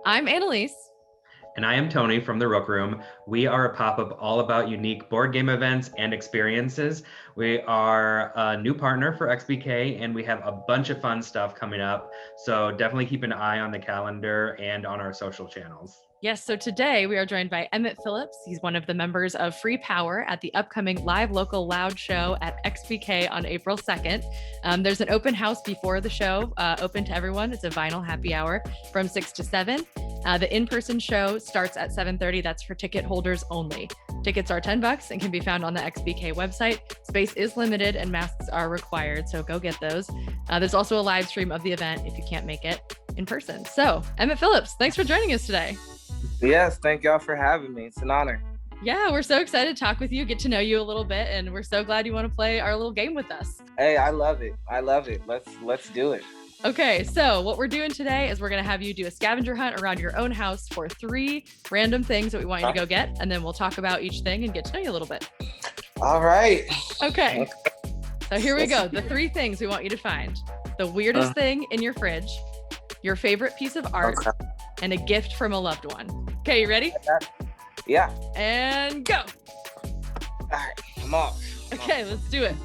I'm Annalise. And I am Tony from the Rook Room. We are a pop-up all about unique board game events and experiences. We are a new partner for XBK, and we have a bunch of fun stuff coming up. So definitely keep an eye on the calendar and on our social channels. Yes, so today we are joined by Emmett Phillips. He's one of the members of Free Power at the upcoming Live Local Loud show at XBK on April 2nd. There's an open house before the show, open to everyone. It's a vinyl happy hour from 6 to 7. The in-person show starts at 7:30. That's for ticket holders only. Tickets are $10 and can be found on the XBK website. Space is limited and masks are required, so go get those. There's also a live stream of the event if you can't make it in person. So, Emmett Phillips, thanks for joining us today. Yes, thank y'all for having me. It's an honor. Yeah, we're so excited to talk with you, get to know you a little bit, and we're so glad you want to play our little game with us. Hey, I love it. Let's do it. Okay, so what we're doing today is we're going to have you do a scavenger hunt around your own house for 3 random things that we want you to go get, and then we'll talk about each thing and get to know you a little bit. All right. Okay. So here we go. The 3 things we want you to find. The weirdest thing in your fridge, your favorite piece of art, and a gift from a loved one. Okay, you ready? Yeah. And go. All right, I'm off. Okay, let's do it.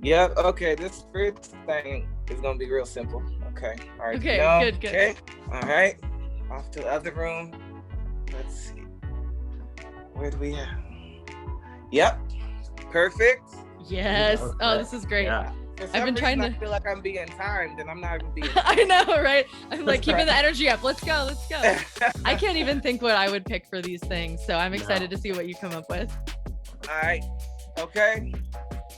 Yeah, okay, this first thing is going to be real simple. Okay, all right. Okay, good. Okay, all right. Off to the other room. Let's see. Where do we have? Yep, perfect. Yes. Oh, this is great. Yeah. I've been trying to. I feel like I'm being timed, and I'm not even being. I know, right? I'm like keeping the energy up. Let's go. I can't even think what I would pick for these things, so I'm excited to see what you come up with. All right. Okay.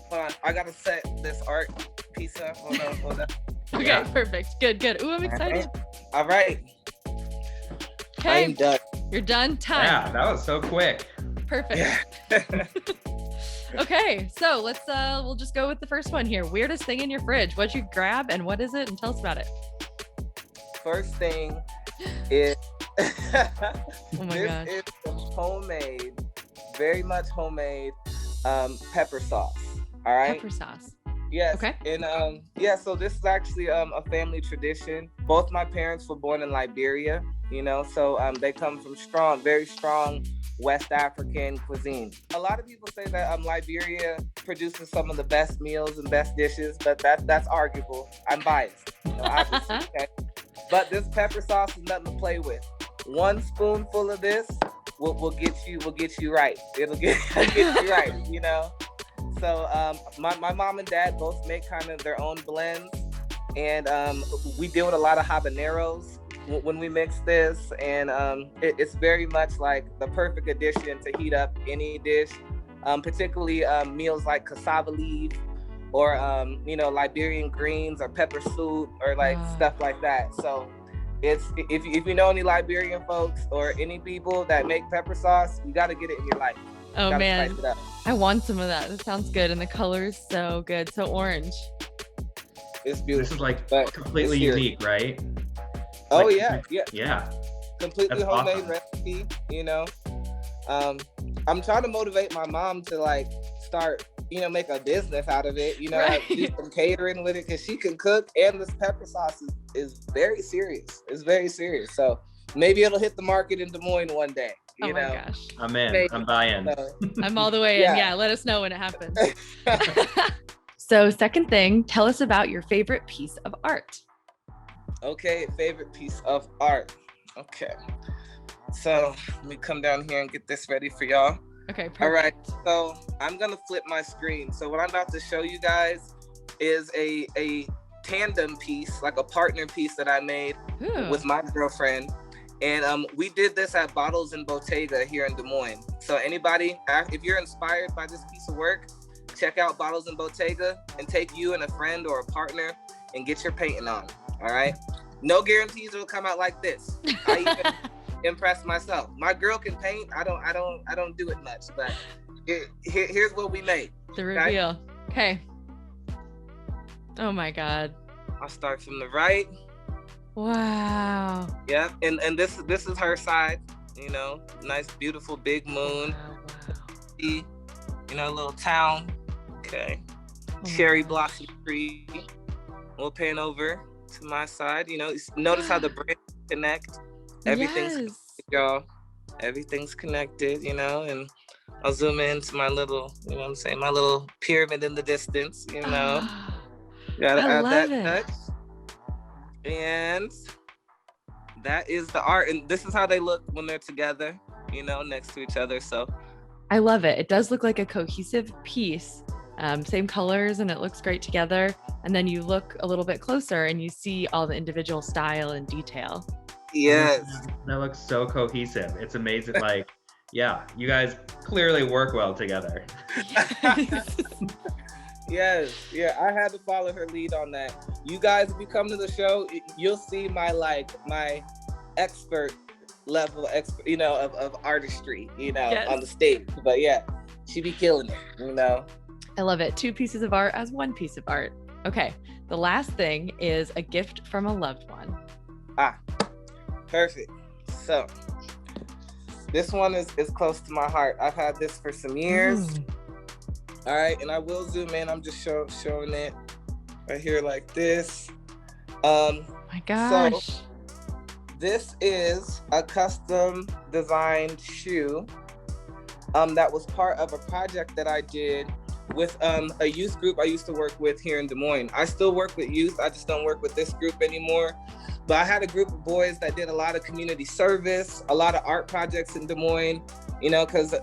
Hold on. I gotta set this art piece up. Hold on. Okay, Yeah. Perfect. Good. Ooh, I'm excited. All right. Okay, I'm done. you're done. Time. Yeah, that was so quick. Perfect. Okay, so let's we'll just go with the first one here. Weirdest thing in your fridge. What'd you grab and what is it? And tell us about it. First thing is Oh my gosh. This is some homemade, very much homemade pepper sauce. All right. Pepper sauce. Yes. Okay. And so this is actually a family tradition. Both my parents were born in Liberia, so they come from very strong West African cuisine. A lot of people say that Liberia produces some of the best meals and best dishes, but that's arguable. I'm biased, obviously. Okay? But this pepper sauce is nothing to play with. 1 spoonful of this will get you right. It'll get you right, So my mom and dad both make kind of their own blends, and we deal with a lot of habaneros when we mix this, and it's very much like the perfect addition to heat up any dish, particularly meals like cassava leaf or Liberian greens or pepper soup or stuff like that. So it's if you know any Liberian folks or any people that make pepper sauce, you got to get it in your life. Oh man, I want some of that. That sounds good, and the color is so good, so orange. It's beautiful. This is like completely unique, right? Oh like, yeah. Completely That's homemade awesome. recipe. I'm trying to motivate my mom to start, make a business out of it. Right. Do some catering with it because she can cook, and this pepper sauce is very serious. It's very serious. So maybe it'll hit the market in Des Moines one day. Oh my gosh. I'm in. Maybe. I'm buying. I'm all the way in. Yeah, let us know when it happens. So second thing, tell us about your favorite piece of art. Okay, favorite piece of art. Okay. So let me come down here and get this ready for y'all. Okay, perfect. All right, so I'm gonna flip my screen. So what I'm about to show you guys is a tandem piece, like a partner piece that I made with my girlfriend. And we did this at Bottles and Bottega here in Des Moines. So anybody, if you're inspired by this piece of work, check out Bottles and Bottega and take you and a friend or a partner and get your painting on. All right. No guarantees it'll come out like this. I even impressed myself. My girl can paint. I don't do it much, but here's what we made. The reveal. Okay. Oh my God. I'll start from the right. Wow. Yeah, and this is her side. Nice, beautiful big moon. Wow. A little town. Okay. Cherry blossom tree. We'll pan over to my side. Notice how the connect. Everything's Yes. connected, y'all. Everything's connected, you know, and I'll zoom into my little, you know what I'm saying, my little pyramid in the distance, you know. Ah, Gotta I add that love it. touch. And that is the art. And this is how they look when they're together, you know, next to each other. So I love it. It does look like a cohesive piece. Same colors and it looks great together. And then you look a little bit closer and you see all the individual style and detail. yes. That looks so cohesive. It's amazing. Like, yeah, you guys clearly work well together. Yes, yeah, I had to follow her lead on that. You guys, if you come to the show, you'll see my expert level, you know, of artistry, you know, Yes. on the stage. But yeah, she be killing it, you know. I love it. 2 pieces of art as 1 piece of art. Okay, the last thing is a gift from a loved one. Perfect. So this one is close to my heart. I've had this for some years. All right, and I will zoom in. I'm just showing it right here like this. My gosh. So this is a custom designed shoe that was part of a project that I did with a youth group I used to work with here in Des Moines. I still work with youth. I just don't work with this group anymore. But I had a group of boys that did a lot of community service, a lot of art projects in Des Moines, you know, because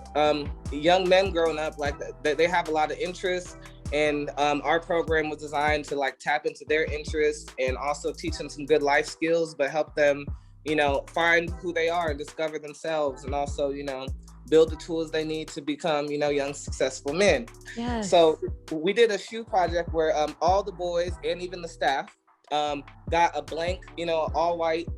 young men growing up, like they have a lot of interests. And our program was designed to like tap into their interests and also teach them some good life skills, but help them, you know, find who they are and discover themselves, and also, you know, build the tools they need to become, you know, young, successful men. Yes. So we did a shoe project where all the boys and even the staff got a blank, you know, all white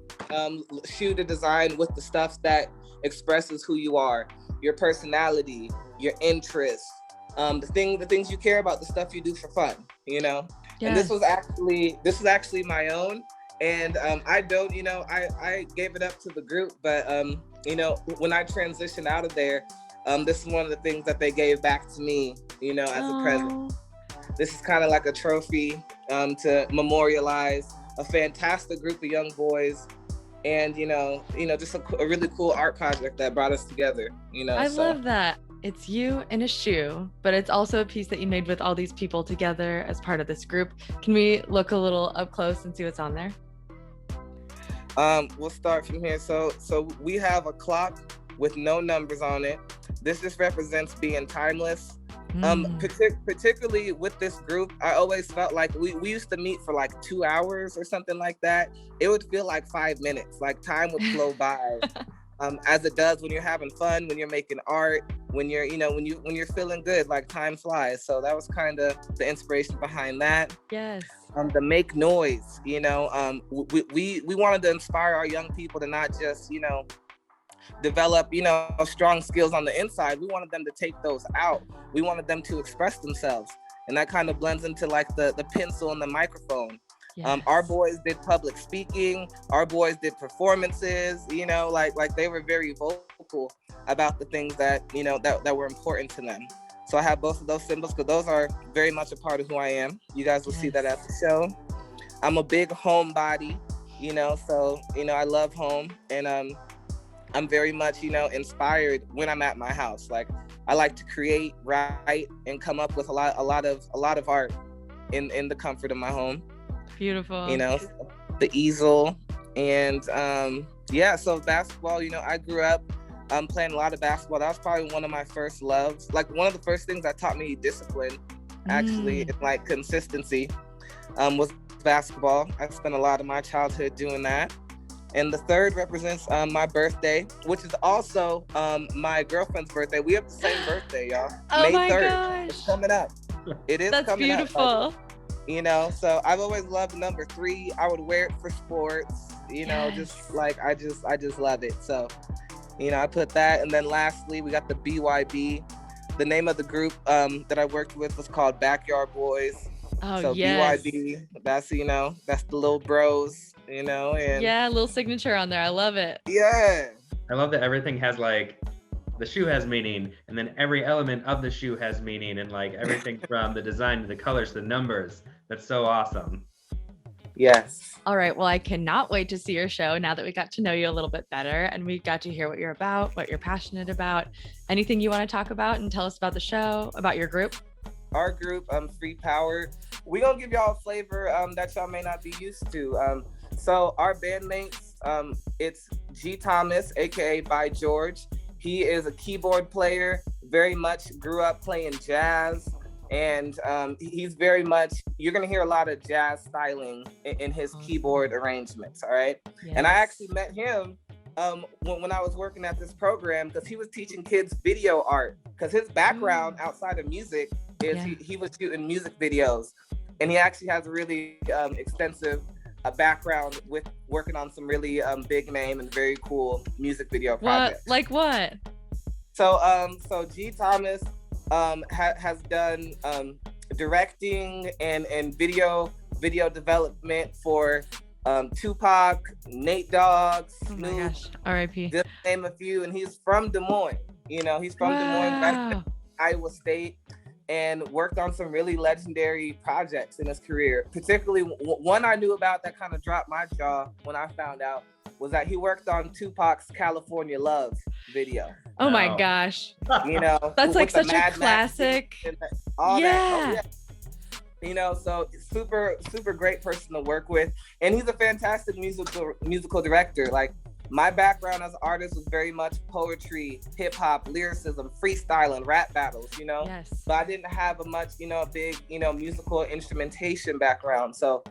shoe to design with the stuff that expresses who you are, your personality, your interests, the things you care about, the stuff you do for fun, you know. Yes. And this was actually my own. And I don't, you know, I gave it up to the group, but you know, when I transitioned out of there, this is one of the things that they gave back to me, you know, as a present. This is kind of like a trophy to memorialize a fantastic group of young boys, and you know, just a really cool art project that brought us together. You know, I love that. It's you in a shoe, but it's also a piece that you made with all these people together as part of this group. Can we look a little up close and see what's on there? We'll start from here. So we have a clock with no numbers on it. This just represents being timeless. Particularly with this group, I always felt like we used to meet for like 2 hours or something like that. It would feel like 5 minutes, like time would flow by, as it does when you're having fun, when you're making art, when you're, you know, when you're feeling good, like time flies. So that was kind of the inspiration behind that. Yes. The make noise, you know, we wanted to inspire our young people to not just, you know, develop, you know, strong skills on the inside. We wanted them to take those out. We wanted them to express themselves. And that kind of blends into like the pencil and the microphone. Yes. Our boys did public speaking. Our boys did performances, you know, like they were very vocal about the things that, you know, that were important to them. So I have both of those symbols because those are very much a part of who I am. You guys will see that at the show. I'm a big homebody, you know, so, you know, I love home, and I'm very much, you know, inspired when I'm at my house. Like I like to create, write, and come up with a lot of art in the comfort of my home. Beautiful. You know, the easel, and yeah. So basketball, you know, I grew up playing a lot of basketball. That was probably one of my first loves. Like one of the first things that taught me discipline, actually, and like consistency, was basketball. I spent a lot of my childhood doing that. And the third represents my birthday, which is also my girlfriend's birthday. We have the same birthday, y'all. Oh May my 3rd. gosh. It's coming up. It is That's coming beautiful. up. You know, so I've always loved number 3. I would wear it for sports, you know, just like I just love it. So, you know, I put that. And then lastly, we got the BYB. The name of the group that I worked with was called Backyard Boys. Oh, so yes. BYB, that's, you know, that's the little bros, you know, and yeah, a little signature on there. I love it. Yeah. I love that everything has like, the shoe has meaning, and then every element of the shoe has meaning, and like everything from the design to the colors to the numbers. That's so awesome. Yes. All right. Well, I cannot wait to see your show now that we got to know you a little bit better and we got to hear what you're about, what you're passionate about. Anything you want to talk about and tell us about the show, about your group? Our group, Free Power, we're going to give y'all a flavor that y'all may not be used to. So our bandmates, it's G Thomas, aka By George. He is a keyboard player, very much grew up playing jazz. And he's very much, you're going to hear a lot of jazz styling in his keyboard arrangements, all right? Yes. And I actually met him when I was working at this program because he was teaching kids video art because his background outside of music is he was shooting music videos. And he actually has a really extensive background with working on some really big name and very cool music video projects. What? Like what? So G Thomas has done directing and video development for Tupac, Nate Dogg, Snoop, oh my gosh, R.I.P. Just to name a few. And he's from Des Moines. You know, he's from Des Moines, right, Iowa State, and worked on some really legendary projects in his career. Particularly one I knew about that kind of dropped my jaw when I found out was that he worked on Tupac's California Love video. Oh my gosh. You know, that's like such a classic. All that. Oh, yeah. You know, so super great person to work with. And he's a fantastic musical director. Like, my background as an artist was very much poetry, hip hop, lyricism, freestyling, rap battles, you know? Yes. But I didn't have a big, musical instrumentation background. So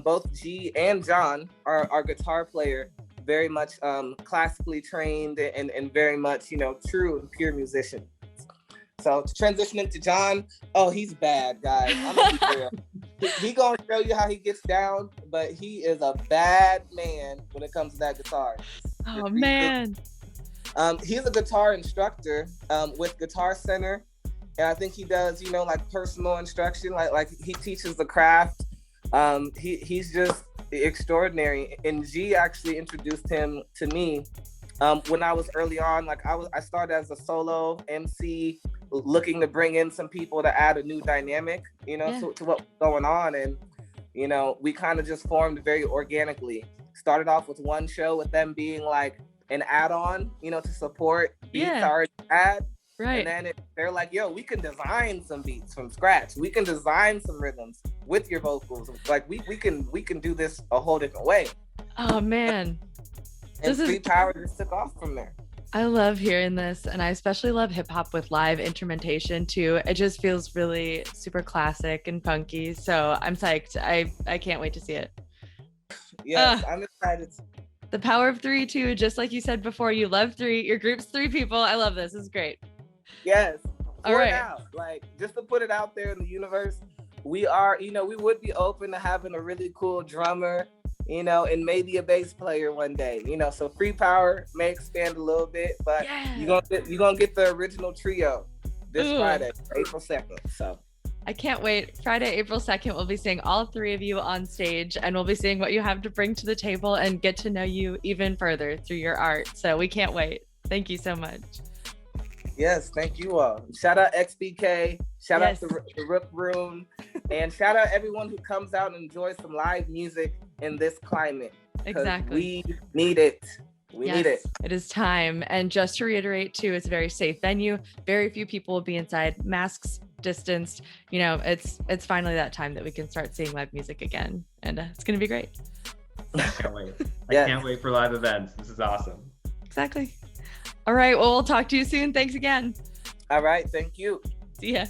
both G and John, our guitar player, very much classically trained and very much, true and pure musician. So transitioning to John, he's bad, guys. I'm gonna be real. He gonna show you how he gets down, but he is a bad man when it comes to that guitar. Oh man. He's a guitar instructor with Guitar Center, and I think he does, like personal instruction, like he teaches the craft. He's just extraordinary. And G actually introduced him to me when I was early on. Like I started as a solo MC, looking to bring in some people to add a new dynamic, to what was going on. And, we kind of just formed very organically. Started off with one show with them being like an add-on, to support beats I already had. Right. And then they're like, yo, we can design some beats from scratch. We can design some rhythms with your vocals. Like we can do this a whole different way. Oh man. And Free Power just took off from there. I love hearing this, and I especially love hip hop with live instrumentation too. It just feels really super classic and funky. So I'm psyched. I can't wait to see it. Yes, I'm excited. The power of three too, just like you said before, you love three. Your group's three people. I love this. This is great. Yes. All right. Out. Like, just to put it out there in the universe, we are, we would be open to having a really cool drummer, and maybe a bass player one day, so Free Power may expand a little bit, but you're gonna get the original trio this Friday, April 2nd. So I can't wait. Friday, April 2nd, we'll be seeing all three of you on stage, and we'll be seeing what you have to bring to the table and get to know you even further through your art. So we can't wait. Thank you so much. Yes, thank you all. Shout out XBK, shout out to the Rook Room, and shout out everyone who comes out and enjoys some live music in this climate. Exactly. We need it. We need it. It is time. And just to reiterate too, it's a very safe venue. Very few people will be inside, masks distanced. It's finally that time that we can start seeing live music again. And it's going to be great. I can't wait. I can't wait for live events. This is awesome. Exactly. All right. Well, we'll talk to you soon. Thanks again. All right. Thank you. See ya.